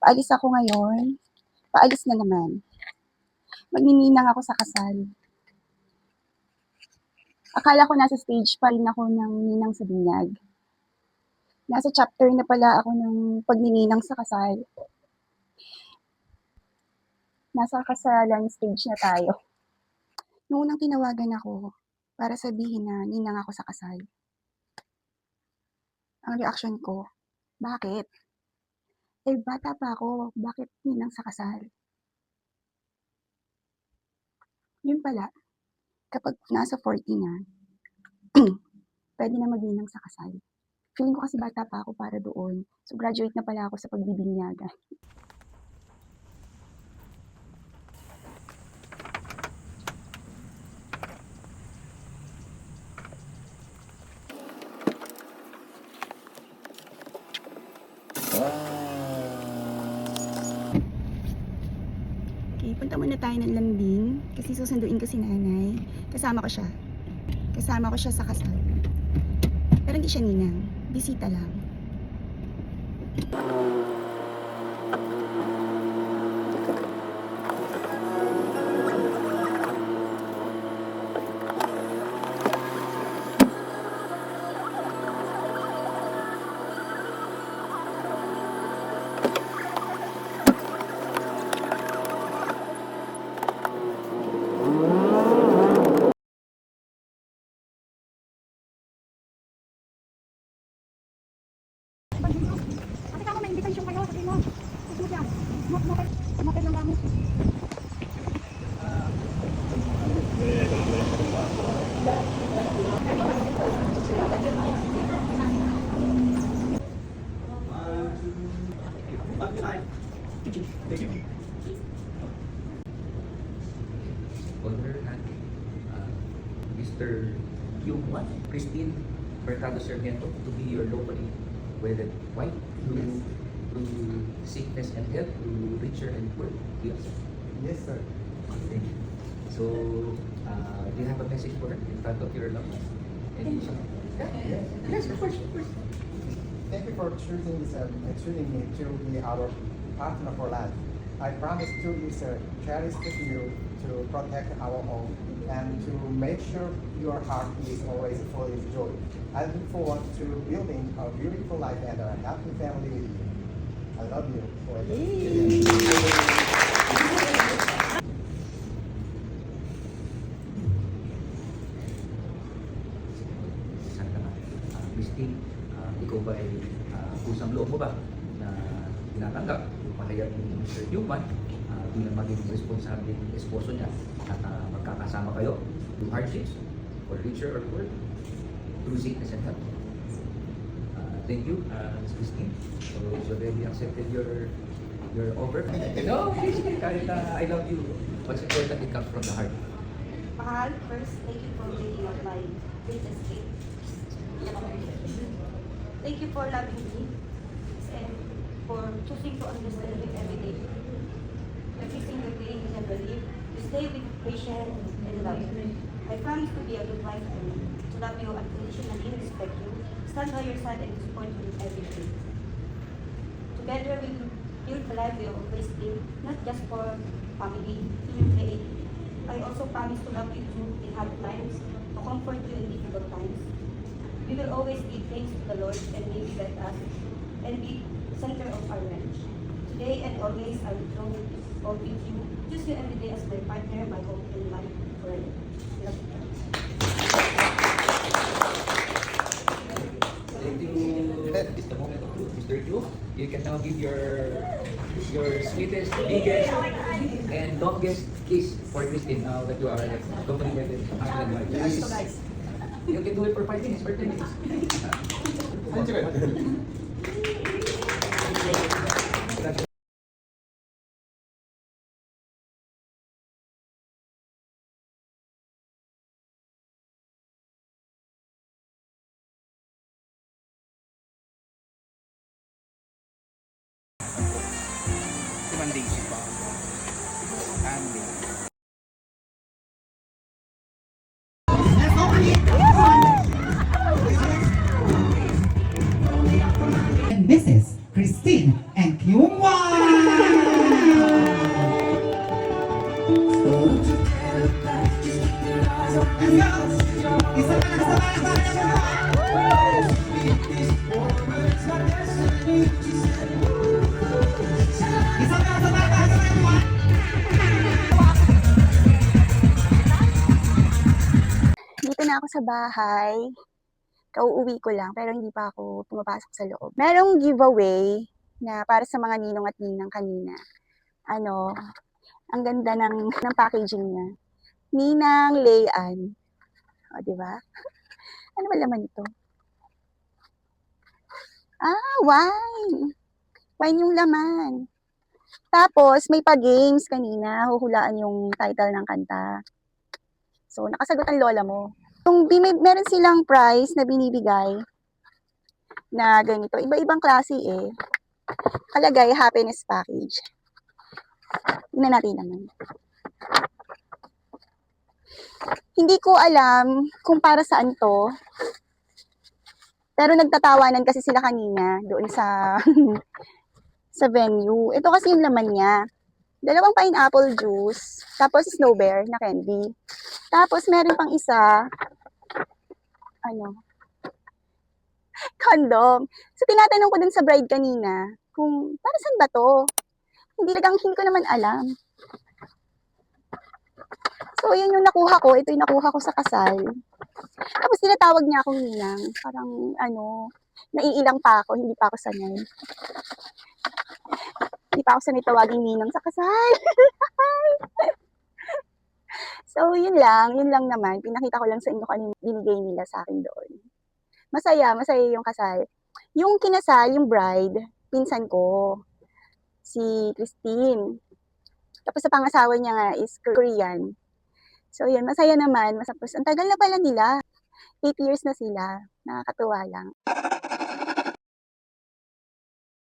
Paalis ako ngayon. Paalis na naman. Magnininang ako sa kasal. Akala ko nasa stage pa rin ako ng ninang sa binyag. Nasa chapter na pala ako ng pagnininang sa kasal. Nasa kasalan stage na tayo. Noong unang tinawagan ako para sabihin na ninang ako sa kasal, ang reaksyon ko, bakit? Bata pa ako, bakit ninang sa kasal? Yun pala, kapag nasa 40 na, pwede na magninang sa kasal. Feeling ko kasi bata pa ako para doon. So, graduate na pala ako sa pagbibinyagan. Okay, punta muna tayo ng Lambing kasi susunduin ko si nanay. Kasama ko siya. Kasama ko siya sa kasal. Pero hindi siya ninang. Bisita lang. Mr. Yung Christine Mercado Sarmiento to be your locally wedded wife through sickness and health, through richer and poor. Yes, sir. Yes, sir. Thank you. So, do you have a message for her in front of your loved ones? Yes, of course, of course. Thank you for choosing me to be our partner for life. I promise to be cherished with you, to protect our home, and to make sure your heart is always full of joy. I look forward to building a beautiful life and a happy family with you. I love you forever. Christine, ikaw ba ay kusang loob mo ba na tinatanggap yung pahayag ni Mr. Newman bilang maging responsable esposo niya at magkakasama kayo through hardships for richer or poor, through sickness and health? Thank you, Ms. Christine. So, you already accepted your offer. No, please, kahit I love you. What's important, it comes from the heart. Mahal, first, thank you for making up my greatest gift. Thank you for loving me and for choosing to understand me every day. Every single day you never leave. You stay with patience and love. I promise to be a good wife and to love you unconditionally and respect you. Stand by your side and support you in everything. Together we will build a life we will always live, not just for family, I also promise to love you too in hard times, to comfort you in difficult times. We will always give thanks to the Lord and He will let us and be center of our life. Today and always I will grow all with you. Choose you every day as my partner, my hope, and my friend. Love you. Thank you. It's the moment of truth, Mr. Q. You can now give your sweetest, biggest, and longest kiss for Christine now that you are complimented husband and wife. You can do it for 5 minutes, for 10 minutes. And this is Christine and Kyungwan. na ako sa bahay. Kauuwi ko lang, pero hindi pa ako pumapasok sa loob. Merong giveaway na para sa mga ninong at ninang kanina. Ano, ang ganda ng packaging niya. Ninang Layan. O, di ba? Ano ba laman ito? Ah, wine! Wine yung laman. Tapos, may pa-games kanina. Huhulaan yung title ng kanta. So, nakasagot ang lola mo. Meron silang prize na binibigay na ganito. Iba-ibang klase eh. Kalagay, happiness package. Tingnan natin naman. Hindi ko alam kung para saan to. Pero nagtatawanan kasi sila kanina doon sa sa venue. Ito kasi yung laman niya. 2 pineapple juice, tapos snow bear na candy. Tapos meron pang isa, condom. So tinatanong ko dun sa bride kanina, kung para saan ba to? Hindi ko naman alam. So yun yung nakuha ko, ito yung nakuha ko sa kasal. Tapos tinatawag niya akong ninang, parang naiilang pa ako, hindi pa ako sanay. Hindi pa ako sanay tawaging ninang sa kasal. So yun lang naman, pinakita ko lang sa inyo kung ano yung binigay nila sa akin doon. Masaya yung kasal. Yung kinasal, yung bride, pinsan ko, si Christine. Tapos sa pangasawa niya nga is Korean. So yun, masaya naman. Ang tagal na pala nila. 8 years na sila. Nakakatuwa lang.